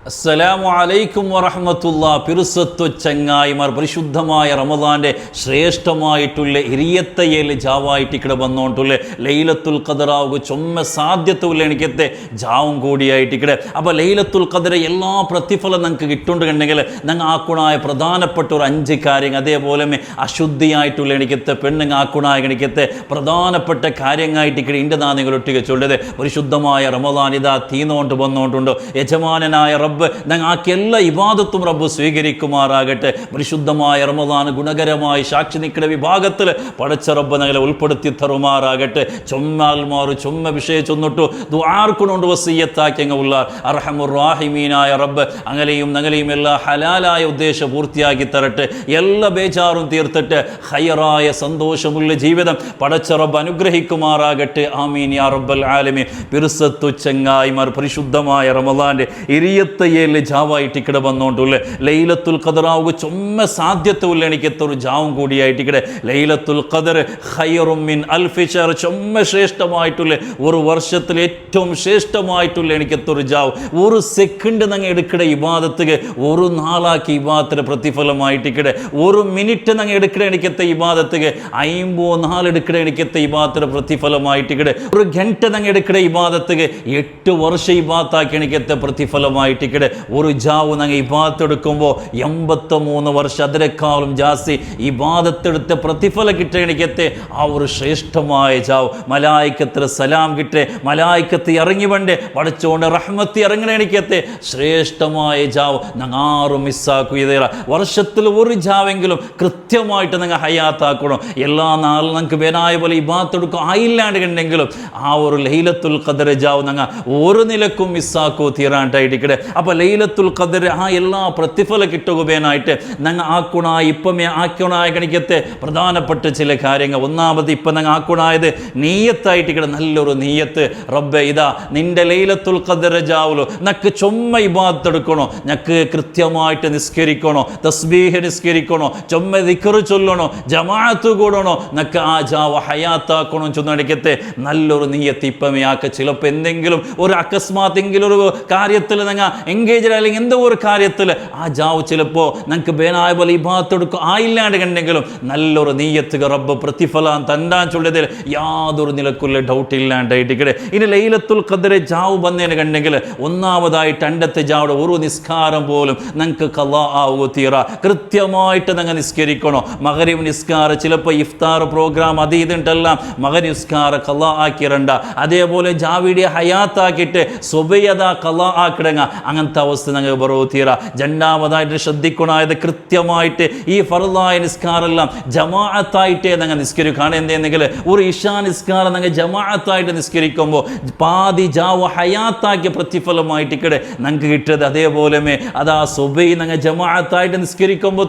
അസ്സലാമു അലൈക്കും വറഹ്മത്തുള്ളാഹി. പിറുസത്തു ചങ്ങായിമാർ, പരിശുദ്ധമായ റമദാൻ്റെ ശ്രേഷ്ഠമായിട്ടുള്ള ഇരിയത്തയേൽ ജാവായിട്ട് ഇവിടെ വന്നോണ്ടുള്ള ലൈലത്തുൽ ഖദറാവുക ചൊമ്മ സാധ്യതയുള്ള എനിക്കത്തെ ജാവും കൂടിയായിട്ട് ഇവിടെ. അപ്പോൾ ലൈലത്തുൽ ഖദർ എല്ലാ പ്രതിഫലം നിങ്ങൾക്ക് കിട്ടുന്നുണ്ടെങ്കിൽ ഞങ്ങൾ ആക്കുണായ പ്രധാനപ്പെട്ട ഒരു 5 കാര്യങ്ങൾ, അതേപോലെ അശുദ്ധിയായിട്ടുള്ള എനിക്കത്തെ പെണ്ണുങ്ങൾ ആക്കുണായ എനിക്കത്തെ പ്രധാനപ്പെട്ട കാര്യങ്ങളായിട്ട് ഇവിടെ ഇൻ്റെ നാനികളൊട്ടിക ചൊല്ലത്. പരിശുദ്ധമായ റമദാൻ ഇതാ തീർന്നുകൊണ്ട് വന്നുകൊണ്ടുണ്ടോ. യജമാനനായ റബ്ബ് ഞങ്ങൾക്ക് എല്ലാ ഇബാദത്തും റബ്ബ് സ്വീകരിക്കുമാറാകട്ടെ. പരിശുദ്ധമായ റമദാൻ ഗുണകരമായി സാക്ഷി നിൽക്കുന്ന വിഭാഗത്തിൽ പടച്ച റബ്ബ് ഞങ്ങളെ ഉൾപ്പെടുത്തി തരുമാറാകട്ടെ. ചൊമ്മാൽമാർ ചൊമ്മ വിഷയം ചൊന്നിട്ടു ദുആർക്കുകൊണ്ട് വസിയ്യത്താക്കി അങ്ങുള്ള അർഹമുർ റാഹിമീനായ റബ്ബ് അങ്ങനെയും ഞങ്ങളെയും എല്ലാ ഹലാലായ ഉദ്ദേശം പൂർത്തിയാക്കി തരട്ടെ. എല്ലാ ബേജാറും തീർത്തിട്ട് ഹൈറായ സന്തോഷമുള്ള ജീവിതം പടച്ച റബ്ബ് അനുഗ്രഹിക്കുമാറാകട്ടെ. ആമീൻ യാ റബ്ബൽ ആലമീൻ. പിറുസത്തു ചങ്ങായിമാർ, പരിശുദ്ധമായ റമദാൻ്റെ ഇരിയത്തയേൽ ജാവായിട്ട് ഇവിടെ വന്നുകൊണ്ടുള്ള ലൈലത്തുൽ ഖദറാവുക ചൊമ്മ സാധ്യതയുള്ള എനിക്കെത്തൊരു ജാവും കൂടിയായിട്ട് ഇവിടെ. ലൈലത്തുൽ ഖദർ ഖൈറും മിൻ അൽഫി ശഹർ, ചൊമ്മ ശ്രേഷ്ഠമായിട്ടുള്ള ഒരു വർഷത്തിൽ ഏറ്റവും ശ്രേഷ്ഠമായിട്ടുള്ള എനിക്കെത്തൊരു ജാവ്. ഒരു സെക്കൻഡ് ഞങ്ങൾ എടുക്കട ഇബാദത്തുക ഒരു നാളാക്കി ഇബാദത്തിന് പ്രതിഫലമായിട്ട് ഇവിടെ. ഒരു മിനിറ്റ് ഞങ്ങൾ എടുക്കട എനിക്കത്തെ ഇബാദത്തുക 54 എടുക്കട എനിക്കത്തെ ഇബാദത്തിന് പ്രതിഫലമായിട്ട് ഇവിടെ. ഒരു ഗಂಟೆ ഞങ്ങൾ എടുക്കട ഇബാദത്തുക 8 വർഷം ഇബാദത്താക്കി എനിക്കത്തെ പ്രതിഫലമായിട്ട് ഇവിടെ. ഒരു ജാവ് ഞങ്ങൾ ഇബാദത്തെടുക്കുമ്പോൾ 83 വർഷം അതിനേക്കാളും ജാസ്തി ഇബാദത്തെടുത്ത പ്രതിഫലം കിട്ടുക എനിക്കത്തെ ആ ഒരു ശ്രേഷ്ഠമായ ജാവ്. മലായിക്കത്തിന് സലാം കിട്ടേ, മലായിക്കത്ത് ഇറങ്ങി വേണ്ടേ പഠിച്ചുകൊണ്ട് റഹ്മത്തി ഇറങ്ങണ എനിക്കത്തെ ശ്രേഷ്ഠമായ ജാവ് ഞങ്ങൾ ആരും മിസ്സാക്കുക ഇതേറ. വർഷത്തിൽ ഒരു ജാവെങ്കിലും കൃത്യമായിട്ട് നിങ്ങൾ ഹയാത്താക്കണം. എല്ലാ നാളും നിങ്ങൾക്ക് വേനായ പോലെ ഇബാദത്തെടുക്കും ആയില്ലാണ്ട് കണ്ടെങ്കിലും ആ ഒരു ലൈലത്തുൽ ഖദർ ജാവ് ഞങ്ങൾ ഒരു നിലക്കും മിസ്സാക്കോ തീരാണ്ടായിട്ടിക്കടെ. അപ്പോൾ ലൈലത്തുൽ ഖദർ ആ എല്ലാ പ്രതിഫലം കിട്ടുകയായിട്ട് ഞങ്ങൾ ആക്കുണായി ഇപ്പമേ ആക്കുണായ കണിക്കത്തെ പ്രധാനപ്പെട്ട ചില കാര്യങ്ങൾ. ഒന്നാമത് ഇപ്പം ഞങ്ങൾ ആക്കുണായത് നീയത്തായിട്ടിക്കടെ. നല്ലൊരു നീയത്ത്. റബ്ബെ ഇതാ നിൻ്റെ ലൈലത്തുൽ ഖദർ ജാവുലോ നക്ക് ചൊമ്മ ഇബാദത്തെടുക്കണോ, ഞക്ക് കൃത്യമായിട്ട് നിസ്കരിക്കണോ, തസ്ബീഹ് നിസ്കരിക്കണോ, ചൊമ്മ ദിക്റ് ചൊല്ലണോ, ജമാഅത്ത് കൂടണോ, നക്ക് ആ ജാവ് ഹയാത്താക്കണോ ചൊന്നടിക്കത്തെ നല്ലൊരു നീയത്ത് ഇപ്പമേ ആക്ക. ചിലപ്പോൾ എന്തെങ്കിലും ഒരു അകസ്മാത്തെങ്കിലും ഒരു കാര്യത്തിൽ നിങ്ങൾ എൻഗേജ് അല്ലെങ്കിൽ എന്തോ ഒരു കാര്യത്തിൽ ആ ജാവ് ചിലപ്പോൾ നിങ്ങൾക്ക് ബേനായ പോലെ ഇബാദത്തെടുക്കും ആയില്ലാണ്ട് കണ്ടെങ്കിലും നല്ലൊരു നീയത്ത് റബ്ബ് പ്രതിഫലം തണ്ടാൻ ചൊല്ലതിൽ യാതൊരു നിലക്കുള്ള ഡൗട്ട് ഇല്ലാണ്ടായിട്ടിക്കടെ. ഇനി ലൈലത്തുൽ ഖദർ ജാവ് വന്നതിന് കണ്ടെങ്കിൽ ഒന്നാമതായിട്ട് അണ്ടത്തെ ജാവിടെ ഒരു നിസ്കാരം പോലും നിങ്ങൾക്ക് ഖളാ ആവുക തീറ. കൃത്യമായിട്ട് നിങ്ങൾ നിസ്കരിക്കണോ. മഗ്രിബ് നിസ്കാരം ചിലപ്പോൾ ഇഫ്താർ പ്രോഗ്രാം അത് ഇതുണ്ടെല്ലാം മഗ്രിബ് നിസ്കാരം ഖളാ ആക്കിരണ്ട. അതേപോലെ ജാവിഡിയെ ഹയാത്താക്കിയിട്ട് സുബൈയത ഖളാ ആക്കിടങ്ങ. അങ്ങനത്തെ അവസ്ഥ ഞങ്ങൾ ബറോ തീറ. രണ്ടാമതായിട്ട് ശ്രദ്ധിക്കണമായത് കൃത്യമായിട്ട് ഈ ഫർളായ നിസ്കാരെല്ലാം ജമാഅത്തായിട്ടേ ഞങ്ങൾ നിസ്കരിക്കുകയാണ്. എന്തെന്നെങ്കിൽ ഒരു ഇഷാ നിസ്കാരം ഞങ്ങൾ ജമാഅത്തായിട്ട് നിസ്കരിക്കുമ്പോൾ പാതി ജാവ് ഹയാത്താക്കിയ പ്രതിഫലമായിട്ട് ഇവിടെ ഞങ്ങൾക്ക് കിട്ടിയത്. അതേപോലെ അതാ സുബൈ ഞങ്ങൾ ജമാഅത്തായിട്ട് നിസ്കരിക്കുമ്പോൾ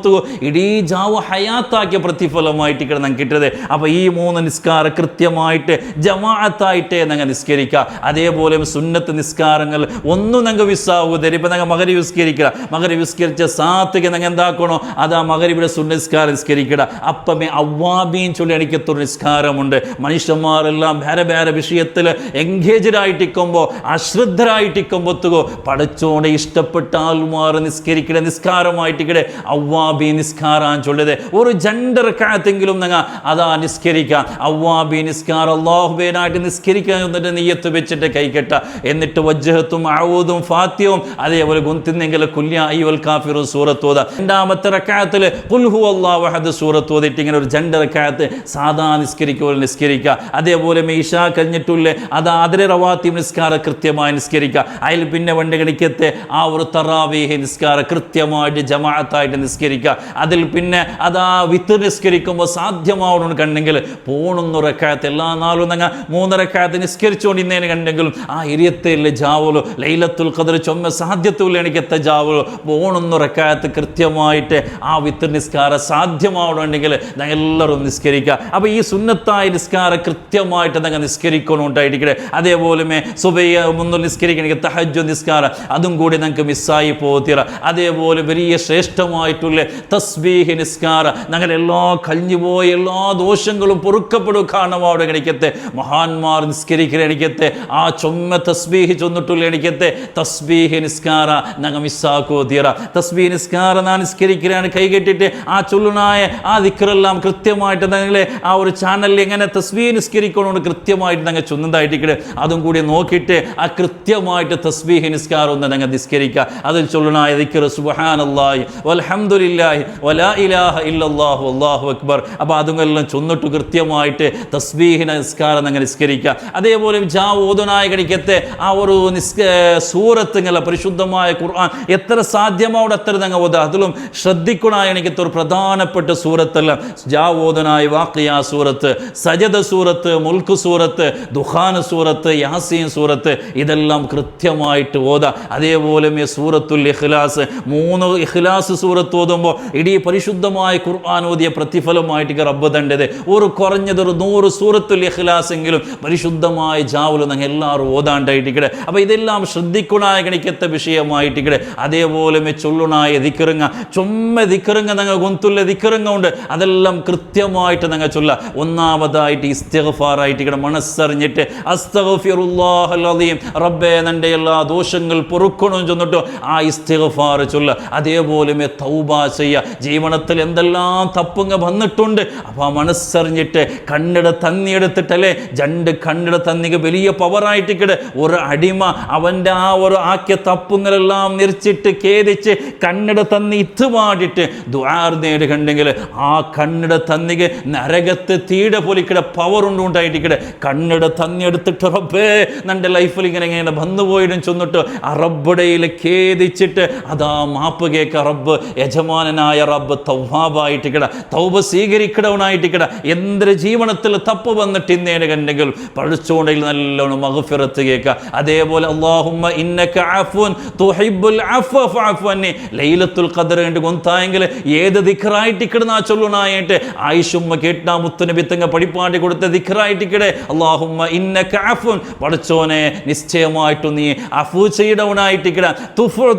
ഇടീ ജാവ് ഹയാത്താക്കിയ പ്രതിഫലമായിട്ട് ഇവിടെ ഞങ്ങൾക്ക് കിട്ടിയത്. അപ്പോൾ ഈ 3 നിസ്കാരം കൃത്യമായിട്ട് ജമാഅത്തായിട്ടേ ഞങ്ങൾ നിസ്കരിക്കുക. അതേപോലെ സുന്നത്ത് നിസ്കാരങ്ങൾ ഒന്നും ഞങ്ങൾ വിസ്സാവുക തരും. ഇപ്പം ഞങ്ങൾ മഗ്രിബ് നിസ്കരിക്കുക, മഗ്രിബ് നിസ്കരിച്ച സാത്തൊക്കെ ഞങ്ങൾ എന്താക്കണോ അതാ മഗ്രിബിയുടെ സുന്നസ്കാരം നിസ്കരിക്കുക. അപ്പമേ അവ്വാബീൻ ചൊല്ലി എനിക്കത്തൊരു നിസ്കാരമുണ്ട്. മനുഷ്യന്മാരെല്ലാം വേറെ വേറെ വിഷയത്തിൽ എൻഗേജഡ് ആയിട്ടിരിക്കുമ്പോൾ അശ്രദ്ധരായിട്ടിരിക്കുമ്പോത്തുകോ പടച്ചോടെ ഇഷ്ടപ്പെട്ട ആൾമാർ നിസ്കരിക്കുന്ന നിസ്കാരമായിട്ടിക്കടെ അവ്വാബീൻ നിസ്കാരം ചൊല്ലത്. ഒരു 2 റക്അത്തെങ്കിലും ഞങ്ങൾ അതാ നിസ്കരിക്കുക. അവ്വാബീൻ നിസ്കാരം അല്ലാഹുവിനായിട്ട് നിസ്കരിക്കാൻ എന്നിട്ട് നിയ്യത്ത് വെച്ചിട്ട് കൈകെട്ട. എന്നിട്ട് വജ്ഹത്തും അഊദും ഫാത്തിഹയും അതേപോലെ ഗുന്തിന്നെങ്കിൽ കുല്യ അയ്യുൽ കാഫിറൂൻ സൂറത്ത് ഓതാ. രണ്ടാമത്തെ റക്അത്തിൽ ഖുൽ ഹുവല്ലാഹു അഹദ് സൂറത്ത് ഓതിട്ട് ഇങ്ങനെ ഒരു 2 റക്അത്ത് സാധാ നിസ്കരിക്കുക. അതേപോലെ ഇശാ കഴിഞ്ഞിട്ടുള്ള അതാ അതിരെ റവാത്തിബ് നിസ്കാരം കൃത്യമായി നിസ്കരിക്കുക. അതിൽ പിന്നെ വണ്ടി കണിക്കത്തെ ആ ഒരു തറാവീഹ് നിസ്കാരം കൃത്യമായിട്ട് ജമാഅത്തായിട്ട് നിസ്കരിക്കുക. അതിൽ പിന്നെ അതാ വിത്ർ നിസ്കരിക്കുമ്പോൾ സാധ്യമാവണം കണ്ടെങ്കിൽ 3 റക്അത്ത് എല്ലാ നാളും ഞങ്ങൾ 3 റക്അത്ത് നിസ്കരിച്ചുകൊണ്ടിരുന്നതിന് കണ്ടെങ്കിലും ആ ഇരിയത്തയിലെ ജാവുലോ ലൈലത്തുൽ ഖദർ ചൊമ്മ സാധ്യതയുള്ള എനിക്കെത്ത ജാവുലോ 3 റക്അത്ത് കൃത്യമായിട്ട് ആ വിത്ർ നിസ്കാരം സാധ്യമാവണമെങ്കിൽ ഞങ്ങൾ എല്ലാവരും നിസ്കരിക്കുക. അപ്പോൾ ഈ സുന്നത്തായ നിസ്കാരം കൃത്യമായിട്ട് ഞങ്ങൾ നിസ്കരിക്കണമുണ്ടായിരിക്കട്ടെ. അതേപോലെ സുബൈ മുന്നിൽ നിസ്കരിക്കണമെങ്കിൽ തഹജ്ജുദ് നിസ്കാരം അതും കൂടി ഞങ്ങൾക്ക് മിസ്സായി പോത്തിറ. അതേപോലെ വലിയ ശ്രേഷ്ഠമായിട്ടുള്ള തസ്ബീഹ് നിസ്കാരം ഞങ്ങൾ എല്ലാ കഴിഞ്ഞുപോയ എല്ലാ ദോഷങ്ങളും പൊറുക്കപ്പെടുക കാണുവാടെ എനിക്കത്തെ മഹാന്മാർ നിസ്കരിക്കുന്ന എനിക്കത്തെ ആ ചൊമ്മ തസ്ബീഹ് ചൊന്നിട്ടുള്ള എനിക്കത്തെ തസ്ബീഹ് നിസ്കാര ഞങ്ങൾ മിസ്സാക്കോ തീറ. തസ്ബീഹ് നിസ്കാര നാ നിസ്കരിക്കുകയാണ് കൈകെട്ടിട്ട് ആ ചൊല്ലുനായ ആ ദിക്റെല്ലാം കൃത്യമായിട്ട് ഞങ്ങളെ ആ ഒരു ചാനലിൽ എങ്ങനെ തസ്ബീഹ് നിസ്കരിക്കണോണ്ട് കൃത്യമായിട്ട് ഞങ്ങൾ ചൊന്നുന്നതായിട്ട് അതും കൂടി നോക്കിയിട്ട് ആ കൃത്യമായിട്ട് തസ്ബീഹ് നിസ്കാരം ഒന്ന് ഞങ്ങൾ നിസ്കരിക്കുക. അതിൽ ചൊല്ലുനായ ദിക്ർ സുബ്ഹാനല്ലാഹി വൽഹംദുലില്ലാഹി വലാ ഇലാഹ ഇല്ലല്ലാഹു വല്ലാഹു അക്ബർ. അപ്പോൾ അതുമെല്ലാം ചൊന്നിട്ട് കൃത്യമായിട്ട് തസ്ബീഹ് നിസ്കാരം ഞങ്ങൾ നിസ്കരിക്കുക. അതേപോലെ ഓതുനായ കണിക്കത്തെ ആ ഒരു സൂറത്തുങ്ങളെ പരിശുദ്ധമായ ഖുർആൻ എത്ര സാധ്യമാവിടെ അത്ര ഞങ്ങൾ ഓതുക. അതിലും ശ്രദ്ധിക്കണായ എനിക്കത്തെ ഒരു പ്രധാനപ്പെട്ട സൂറത്തല്ല ഓതുനായ വാഖിയ സൂറത്ത്, സജദ സൂറത്ത്, മുൽക്ക് സൂറത്ത്, ദുഖാന സൂറത്ത്, യാസീൻ സൂറത്ത്, ഇതെല്ലാം കൃത്യമായിട്ട് ഓതുക. അതേപോലെ സൂറത്തുൽ ഇഖ്ലാസ്, 3 ഇഖ്ലാസ് സൂറത്ത് ഓതുമ്പോൾ ഇടീ പരിശുദ്ധമായ ഖുർആൻ ഓതിയ പ്രതിഫലമായിട്ട് റബ്ബ് തണ്ടത് ഒരു കുറഞ്ഞതൊരു 100 സൂറത്തുൽ ഇഖ്ലാസ് എങ്കിലും പരിശുദ്ധമായ ജാവുൽ ഞങ്ങൾ എല്ലാവരും ഓതാണ്ടായിട്ടിക്കടെ. അപ്പോൾ ഇതെല്ലാം ശ്രദ്ധിക്കണായ ഗണിക്കത്തെ വിഷയമായിട്ടിക്കടെ. അതേപോലെ ചൊല്ലുണായ ദിക്റുങ്ങ ചുമ്മ ദിക്റുങ്ങ ഞങ്ങൾ ഗൊന്തുള്ള ദിക്റുങ്ങ ഉണ്ട്, അതെല്ലാം കൃത്യമായിട്ട് ഞങ്ങൾ ചൊല്ല. ഒന്നാമതായിട്ട് ഇസ്തിഗ്ഫാർ ആയിട്ടിക്കടെ മനസ്സറിഞ്ഞിട്ട് അസ്തഗ്ഫിറുല്ലാഹൽ അദീം റബ്ബേ നിന്റെ എല്ലാ ദോഷങ്ങൾ പൊറുക്കണം ചെന്നിട്ട് ആ ഇസ്തിഗ്ഫാർ ചൊല്ല. അതേപോലെ തൗബ ചെയ്യുക. ജീവനത്തിൽ എന്തെല്ലാം തപ്പുങ്ങ വന്നിട്ടുണ്ട് അപ്പോൾ ആ മനസ്സറിഞ്ഞിട്ട് കണ്ണിട തന്നിയെടുത്തിട്ടല്ലേ 2 കണ്ണിട തന്നിക വലിയ പവറായിട്ടിക്കടെ. ഒരു അടിമ അവൻ്റെ ആ ഒരു ആക്കിയ തപ്പുങ്ങളെല്ലാം നിറച്ചിട്ട് ഖേദിച്ച് കണ്ണിട തന്നി ഇത്തുപാടിട്ട് ദുആർ നേടുകണ്ടെങ്കിൽ ആ കണ്ണിട തന്നിക നരകത്ത് തീട പോലിക്കടെ പവർ ഉണ്ടായിട്ടിക്കടെ. കണ്ണിട തന്നി എടുത്തിട്ട് റബ്ബേ നിൻ്റെ ലൈഫിൽ ഇങ്ങനെ വന്നുപോയിടും ചെന്നിട്ട് ആ റബ്ബുടയിൽ ഖേദിച്ചിട്ട് അതാ മാപ്പ് കേൾക്ക റബ്ബ് യജമാനനായ റബ്ബ് തൗവാബായിട്ടിക്കട, തൗബ സ്വീകരിക്കടവനായിട്ടിക്കട. എന്തൊരു ജീവനത്തിൽ തപ്പ് വന്നിട്ട് ഇന്നേടുകണ്ടെങ്കിൽ പഠിച്ചുകൊണ്ടെങ്കിൽ നല്ലോണം മഗ്ഫിറത്ത് കേൾക്കുക. അതേപോലെ അല്ലാഹുമ്മ ഇന്നക അഫ്വൻ തുഹിബ്ബുൽ അഫ്വ ഫഅഫു അന്നി ലൈലത്തുൽ ഖദർ ഉണ്ട് ഗൊന്തായെങ്കിൽ ഏത് ദിക്റായിട്ടിക്കട ആ ചൊല്ലുനായിട്ട് ആയിഷുമ്മ കേട്ടാ മുത്തുനബി തങ്ങ പഠിപ്പാടി കൊടുത്ത ദിക്റായിട്ടിക്കടെ. അല്ലാഹുമ്മ ഇന്നക അഫ്വൻ പഠിച്ചോനെ നിശ്ചയമായിട്ടും നീ അഫു ചെയ്യടവനായിട്ടിക്കട.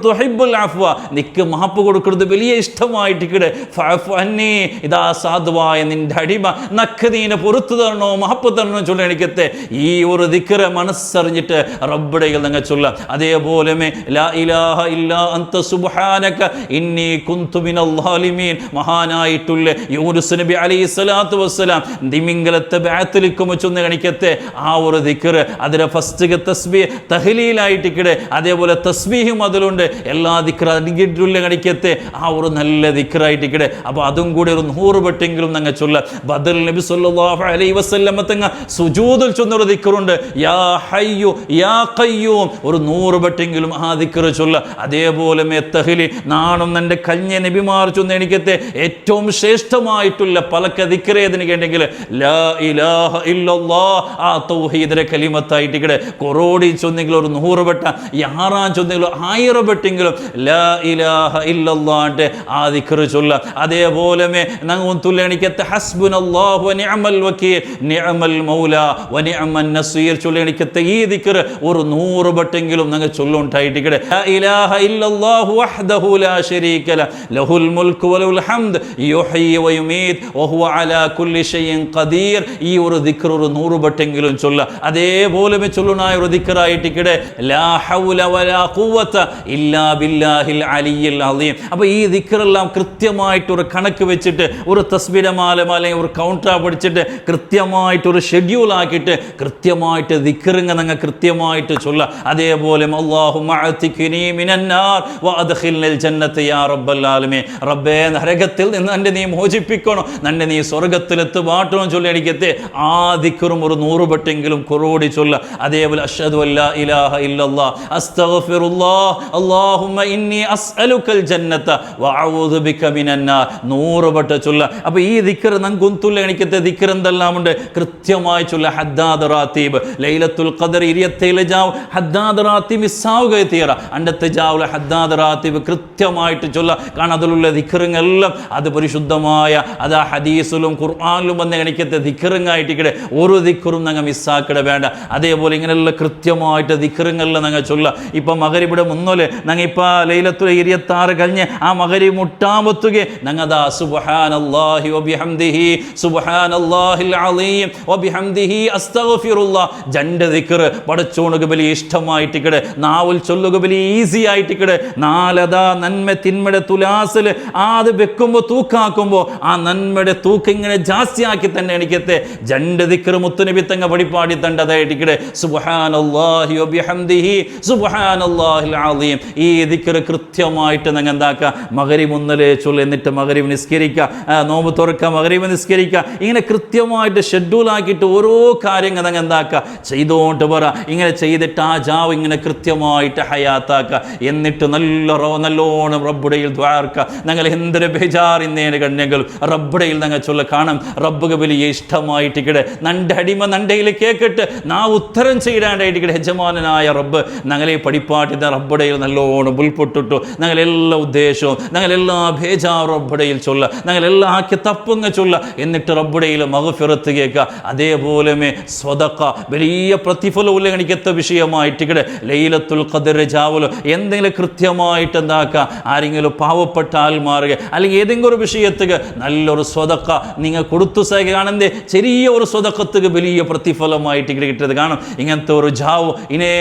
തുഹിബ്ബുൽ അഫ്വ നിക്ക് മാപ്പ് കൊടുക്കുന്നത് വലിയ ഇഷ്ടമായിട്ടിക്കടെ. ഫഅഫു അന്നി ഇതാ സാധുവായ നിന്റെ അടിമ നക്ക് നീനെ പുറത്തു തരണോ മാപ്പ് തരണോ ചൊല്ല എനിക്കത്തെ ഈ ഒരു ദിക്റ് മനസ്സറിഞ്ഞിട്ട് റബ്ബിടയിൽ നിങ്ങൾ ചൊല്ല. അതേപോലെ ലാ ഇലാഹ ഇല്ലാ അൻത സുബ്ഹാനക ഇന്നി കുന്തു മിനൽ ളാലിമീൻ മഹാനായിട്ടുള്ള യൂനുസ് നബി അലൈഹിസ്സലാത്തു വസ്സലാം ദിമിംഗലത്തെ ബാത്തിലിക്കും ചൊന്ന് കണിക്കത്തെ ആ ഒരു ദിക്റ് അതിലെ ഫസ്റ്റ് തസ്ബീഹ് തഹ്ലീലായിട്ടിക്കടെ. അതേപോലെ തസ്ബീഹും അതിലുണ്ട്. എല്ലാ ദിക്റ് അടികിട്ടുള്ള കണിക്കത്തെ ആ ഒരു നല്ല ദിക്റായിട്ടിക്കടെ. അപ്പോൾ അതും കൂടി ഒരു 100 വട്ടെങ്കിലും ഞങ്ങൾ ചൊല്ല. ബദർ നബി സല്ലല്ലാഹു അലൈഹി വസല്ലം തങ്ങ സുജൂദിൽ ചൊന്നൊരു ദിക്റുണ്ട് യാ ഹയ്യു യാ ഖയ്യൂം, ഒരു 100 വട്ടെങ്കിലും ആ ദിക്റ് ചൊല്ല. അതേപോലെ തഹ്ലീൽ നാണം എൻ്റെ കഞ്ഞ നബിമാർ ചൊന്ന് എനിക്കത്തെ ഏറ്റവും ശ്രേഷ്ഠമായിട്ടുള്ള പലക്ക ദിക്റേതിന് കേണ്ടെങ്കിൽ ലാ ഇലാഹ ഇല്ലല്ലാഹ് ആ തൗഹീദിന്റെ കലിമത്തായിട്ടിക്കടെ. കൊറോടി ചൊന്നെങ്കിൽ ഒരു 100 വട്ട, യാറാൻ ചൊന്നെങ്കിലും 1000 വട്ടെങ്കിലും ലാ ഇലാഹ ഇല്ലല്ലാഹ് ആ ദിക്റ് ചൊല്ല. അതേപോലെ ഞങ്ങൾ തുല്യണിക്കത്തെ ഹസ്ബുനല്ലാഹു വ നിഅമൽ വകീൽ നിഅമൽ മൗല വ നിഅമൻ നസീർ ചൊല്ലിക്കത്തെ ഈ ദിക്റ് ഒരു 100 വട്ടെങ്കിലും ഞങ്ങൾ ചൊല്ലുണ്ടായിട്ടിക്കടെ. ലാ ഇലാഹ ഇല്ലല്ലാഹു വഹ്ദഹു ലാ ശരീക ലഹു ലഹുൽ മുൽക്കു വലഹുൽ ഹംദ് യുഹ്യി വ യുമീത് വഹുവ അലാ കുല്ലി ഷൈഇൻ ഖദീർ ഈ ഒരു ദിക്റ് ഒരു 100 വട്ടെങ്കിലും ചൊല്ല. അതേപോലെ ചൊല്ലുനായ ഒരു ദിക്റായിട്ടിക്കടെ ലാ ഹൗല വലാ ഖുവത ഇല്ലാ ബില്ലാഹിൽ അലിയിൽ അലീം. അപ്പോൾ ഈ ദിക്റെല്ലാം കൃത്യമായിട്ട് ഒരു കണക്ക് വെച്ചിട്ട് ഒരു തസ്ബീഹ് മാല അല്ലെങ്കിൽ ഒരു കൗണ്ടർ പഠിച്ചിട്ട് കൃത്യമായിട്ട് ഒരു ഷെഡ്യൂൾ ആക്കിയിട്ട് കൃത്യമായിട്ട് ദിക്റുങ്ങ ഞങ്ങൾ കൃത്യമായിട്ട് ചൊല്ല. അതേപോലെ അല്ലാഹുമ്മ അഅ്തിഖ്നി മിനന്നാർ വ അദ്ഖിൽനിൽ ജന്നത യാ റബ്ബൽ ആലമീൻ റബ്ബേ നരകത്തിൽ നിന്ന് എന്നെ നീ മോചിപ്പിക്കണം, എന്നെ നീ സ്വർഗ്ഗത്തിലെത്ത് വാട്ടണം ചൊല്ലി എനിക്കത്തെ ആ ദിക്റും ഒരു 100 വട്ടെങ്കിലും കൊറോടി ചൊല്ല. അതേപോലെ അഷ്ഹദു അല്ലാ ഇലാഹ ഇല്ലല്ലാഹ് അസ്തഗ്ഫിറുല്ലാഹ് അല്ലാഹുമ്മ ഇന്നി അസ്അലുക്കൽ ജന്നത വ അഊദു ബിക മിനന്നാർ 100 വട്ട ചൊല്ല. അപ്പോൾ ഈ ദിക്ർ നങ്കുന്തുല്ല എനിക്കത്തെ ദിക്ർ എന്തെല്ലാം ഉണ്ട് കൃത്യമായി ചൊല്ല. ഹദ്ദാദ് റാത്തീബ് ലൈലത്തുൽ ഖദർ ഇരിയത്തയിലെ ജാവ് ഹദ്ദാദ് റാത്തീബ് മിസ്സാവുക തീറ അണ്ടത്തെ ജാവുല ഹദ്ദാദ് റാത്തീബ് കൃത്യമായിട്ട് ചൊല്ല. കാരണം അതിലുള്ള ദിക്റുകളെല്ലാം അത് പരിശുദ്ധമായ അതാ ഹദീസിലും ഖുർആനിലും വന്ന് എനിക്കത്തെ ദിക്റുങ്ങായിട്ടിക്കടെ. ഒരു ദിക്റും ഞങ്ങൾ മിസ്സാക്കിട വേണ്ട. അതേപോലെ ഇങ്ങനെയുള്ള കൃത്യമായിട്ട് ദിക്റുകളെല്ലാം ഞങ്ങൾ ചൊല്ല. ഇപ്പം മഗ്‌രിബിടെ മുന്നോലെ ഞങ്ങൾ ഇപ്പോൾ ലൈലത്തുൽ 26 കഴിഞ്ഞ് ആ മഗ്‌രിബ് മുട്ടാമത്തുകെ ഞങ്ങതാ സുബ്ഹാനല്ലാഹി വബിഹംദിഹി സുബ്ഹാനല്ലാഹിൽ അലീം വബിഹംദിഹി അസ്തഗ്ഫിറുല്ലാഹ് 2 ദിക്ർ പടച്ചോണുക വലിയ ഇഷ്ടമായിട്ടിക്കടെ. നാവുൽ ചൊല്ലുക വലിയ ഈസി ആയിട്ട് ഇക്കടെ നാലതാ നന്മ തിന്മയുടെ തുലാസിൽ അത് വെക്കുമ്പോൾ തൂക്കാക്കുമ്പോൾ ആ നന്മയുടെ തൂക്കം ഇങ്ങനെ ജാസ്തിയാക്കി തന്നെ എനിക്കത്തെ ജണ്ട് ദിക്ർ മുത്തുനബി തങ്ങ പടിപ്പാടി തണ്ടതായിട്ട് ഇക്കടെ സുബ്ഹാനല്ലാഹി വബിഹംദിഹി സുബ്ഹാനല്ലാഹിൽ അസീം. ഈ ദിക്ർ കൃത്യമായിട്ട് നിങ്ങൾ എന്താക്കുക മഗ്രിബ് മുന്നലേ ചൊല്ല്, എന്നിട്ട് മഗ്രിബ് നിസ്കരിക്കുക, നോമ്പ് തുറക്കുക, മഗ്രിബ് നിസ്കരിക്കുക. ഇങ്ങനെ കൃത്യമായിട്ട് ഷെഡ്യൂളാക്കിയിട്ട് ഓരോ കാര്യങ്ങൾ നിങ്ങൾ എന്താക്കുക ചെയ്തോണ്ട് പറ. ഇങ്ങനെ ചെയ്തിട്ട് ആ ജാവ് ഇങ്ങനെ കൃത്യമായിട്ട് ഹയാത്താക്കുക. എന്നിട്ട് നല്ലോണം റബ്ബുടയിൽ ദ്വാർക്കുക. ഞങ്ങൾ എന്തൊരു ബേജാറിന്നേന് കണ്ണെങ്കിലും റബ്ബുടയിൽ ഞങ്ങൾ ചൊല്ല കാണാം. റബ്ബുക വലിയ ഇഷ്ടമായിട്ട് കിടെ നണ്ട അടിമ നണ്ടയിൽ കേക്കിട്ട് നാ ഉത്തരം ചെയ്യാണ്ടായിട്ട് കിടെ യജമാനായ റബ്ബ് ഞങ്ങളെ പഠിപ്പാട്ടിന്ന റബ്ബുടയിൽ നല്ലോണം ഉൾപ്പെട്ടിട്ടു. ഞങ്ങളെല്ലാ ഉദ്ദേശവും ഞങ്ങളെല്ലാ ബേജാറും റബ്ബുടയിൽ ചൊല്ല, ഞങ്ങളെല്ലാം ആക്കി തപ്പുങ്ങ ചൊല്ല. എന്നിട്ട് റബ്ബുടയിൽ മഗ്ഫിറത്ത് കേൾക്കുക. അതേപോലെ സ്വദഖ വലിയ പ്രതിഫലം ഉല്ലംഘിക്കത്ത വിഷയമായിട്ട് കിടെ ലൈലത്തുൽ ഖദ്ർ ജാവലോ എന്തെങ്കിലും കൃത്യമായിട്ട് എന്താക്കുക ആരെങ്കിലും പാവപ്പെട്ട ആൾമാറുക അല്ലെങ്കിൽ ഏതെങ്കിലും ഒരു വിഷയത്തുക നല്ലൊരു സ്വതക്ക നിങ്ങൾ കൊടുത്തു സഹിക്കാണെന്തേ ചെറിയ ഒരു സ്വതക്കത്തുക വലിയ പ്രതിഫലമായിട്ട് കിട്ടിയത് കാണും. ഇങ്ങനത്തെ ഒരു ജാവ് ഇനെ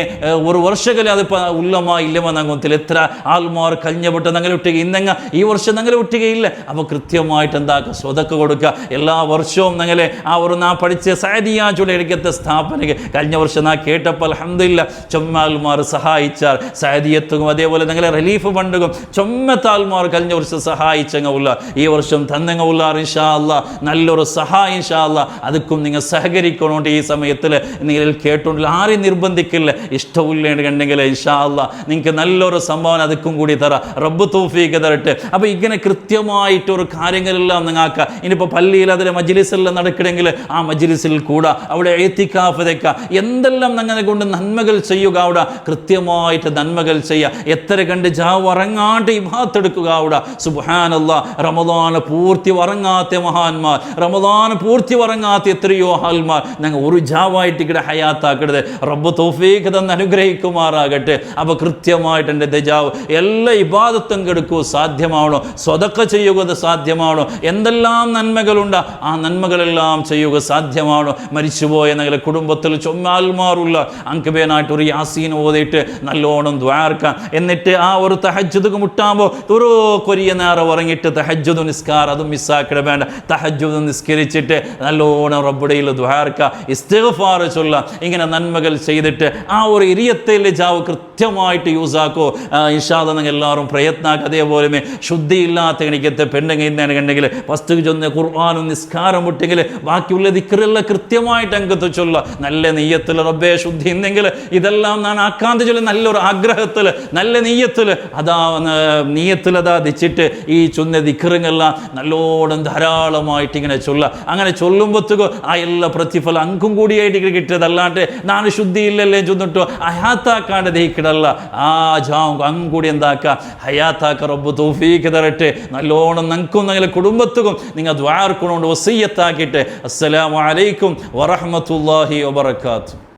ഒരു വർഷകല അത് ഉള്ളമാ ഇല്ലമ നങ്ങത്തിൽ എത്ര ആൾമാർ കഴിഞ്ഞപ്പെട്ട് ഞങ്ങൾ വിട്ടുക ഇന്നെങ്ങ ഈ വർഷം ഞങ്ങൾ വിട്ടുകയില്ല. അപ്പോൾ കൃത്യമായിട്ട് എന്താക്കുക സ്വതക്ക കൊടുക്കുക. എല്ലാ വർഷവും ഞങ്ങളെ ആ ഒരു നാ പഠിച്ച സാദിയാ ചുടക്കത്തെ സ്ഥാപനക്ക് കഴിഞ്ഞ വർഷം നാ കേട്ടപ്പോൾ അൽഹംദുലില്ലാ ചൊമ്മാൽമാർ സഹായിച്ചാൽ സാദിയത്തും അതേപോലെ ഞങ്ങളെ റിലീഫ് ഫണ്ടും ചൊമ്മത്താൽമാർ കഴിഞ്ഞ വർഷം സഹായിച്ചങ്ങ ഉള്ള ഈ വർഷം തന്നങ്ങ ഉള്ള ഇൻഷാ അല്ലാ നല്ലൊരു സഹായം ഇൻഷാ അല്ലാ അതുക്കും നിങ്ങൾ സഹകരിക്കണോണ്ട് ഈ സമയത്തിൽ നിങ്ങൾ കേട്ടോണ്ടില്ല. ആരെയും നിർബന്ധിക്കില്ല. ഇഷ്ടമില്ലേണ്ട് കണ്ടെങ്കിൽ ഇൻഷാ അല്ലാ നിങ്ങൾക്ക് നല്ലൊരു സംഭാവന അതുക്കും കൂടി തരാം. റബ്ബ് തൗഫീഖ് തരട്ടെ. അപ്പോൾ ഇങ്ങനെ കൃത്യമായിട്ടൊരു കാര്യങ്ങളെല്ലാം നിങ്ങൾക്ക് ഇനിയിപ്പോൾ പള്ളിയിൽ അതിലെ മജ്ലിസെല്ലാം നടക്കണമെങ്കിൽ ആ മജ്ലിസിൽ കൂടാ, അവിടെ ഇഅ്തികാഫ് വെക്കുക, എന്തെല്ലാം ഞങ്ങളെ കൊണ്ട് നന്മകൾ ചെയ്യുക. അവിടെ കൃത്യമായിട്ട് നന്മകൾ ചെയ്യുക. എത്ര കണ്ട് ജാവ് ഉറങ്ങാണ്ട് ഇബാദത്തെടുക്കുക. അവിടെ സുബ്ഹാനല്ലാഹ് റമദാന് പൂർത്തി ഉറങ്ങാത്ത മഹാന്മാർ, റമദാന് പൂർത്തി ഉറങ്ങാത്ത എത്രയോ ആൾമാർ ഞങ്ങൾ ഒരു ജാവായിട്ട് ഇവിടെ ഹയാത്താക്കരുത്. റബ്ബ് തൗഫീഖ് തന്ന് അനുഗ്രഹിക്കുമാറാകട്ടെ. അപ്പോൾ കൃത്യമായിട്ട് എൻ്റെ ദജാവ് എല്ലാ ഇബാദത്തും കെടുക്കൂ സാധ്യമാവണോ, സ്വതക്ക ചെയ്യുക സാധ്യമാവണോ, എന്തെല്ലാം നന്മകളുണ്ട് ആ നന്മകളെല്ലാം ചെയ്യുക സാധ്യമാവണോ. മരിച്ചുപോയ ഞങ്ങളുടെ കുടുംബത്തിൽ ചൊമ്മാൽമാറുള്ള അങ്കബേനായിട്ട് ഒരു യാസീൻ ഓതിയിട്ട് നല്ലോണം ദ്വാർക്കാം. എന്നിട്ട് ആ ഒരു തഹജ്ജുദ് മുട്ടാകുമ്പോൾ ഒരു കൊരിയ നേരം ഉറങ്ങിയിട്ട് തഹജ്ജുദ് നിസ്കാരം അതും മിസ്സാക്കിട വേണ്ട. തഹജ്ജുദ് നിസ്കരിച്ചിട്ട് നല്ലോണം റബ്ബുടയിൽ ദ്വാർക്കാം, ഇസ്തിഗ്ഫാർ ചൊല്ല. ഇങ്ങനെ നന്മകൾ ചെയ്തിട്ട് ആ ഒരു ഇരിയത്തിൽ ജാവ് കൃത്യമായിട്ട് യൂസാക്കോ. ഇൻഷാ അല്ലാഹ് നിങ്ങൾ എല്ലാവരും പ്രയത്നാക്കുക. അതേപോലെ ശുദ്ധിയില്ലാത്ത എനിക്കത്തെ പെണ്ണുങ്ങ കണ്ടെങ്കിൽ ഫസ്റ്റ് ചൊന്ന് ഖുർആനും നിസ്കാരം മുട്ടെങ്കിൽ ബാക്കിയുള്ള ദിക്റെല്ലാം കൃത്യമായിട്ട് അങ്കത്ത് ചൊല്ല. നല്ല നെയ്യത്തിൽ റബ്ബേ ശുദ്ധി എന്നെങ്കിൽ ഇതെല്ലാം ഞാൻ ആക്കാന്ത് ചൊല്ലി നല്ലൊരു ആഗ്രഹത്തിൽ നല്ല നെയ്യത്തിൽ അതാ നീയത്തിൽ അതാ ദിച്ചിട്ട് ഈ ചൊന്ന ദിക്റെല്ലാം നല്ലോണം ധാരാളമായിട്ട് ഇങ്ങനെ ചൊല്ല. അങ്ങനെ ചൊല്ലുമ്പോഴത്തേക്കും ആ എല്ലാ പ്രതിഫലം അങ്കും കൂടിയായിട്ട് കിട്ടിയത്. അല്ലാണ്ട് ഞാൻ ശുദ്ധിയില്ലല്ലേ ചൊന്നിട്ടോ ഹയാത്താക്കാണ്ട് ദഹിക്കിടല്ല. ആ ജാവും അങ്ങും കൂടി എന്താക്കുക ഹയാത്താക്ക. റബ്ബ് തൗഫീഖ് തരട്ടെ. നല്ലോണം ഞങ്ങൾക്കും നിങ്ങളുടെ കുടുംബത്തിനും നിങ്ങൾ ദ്വാർക്കൊണ്ടുകൊണ്ട് വസിയ്യത്താക്കിയിട്ട്. അസ്സലാമു അലൈക്കും വറഹ്മത്തുള്ളാഹി വബറകാതുഹു.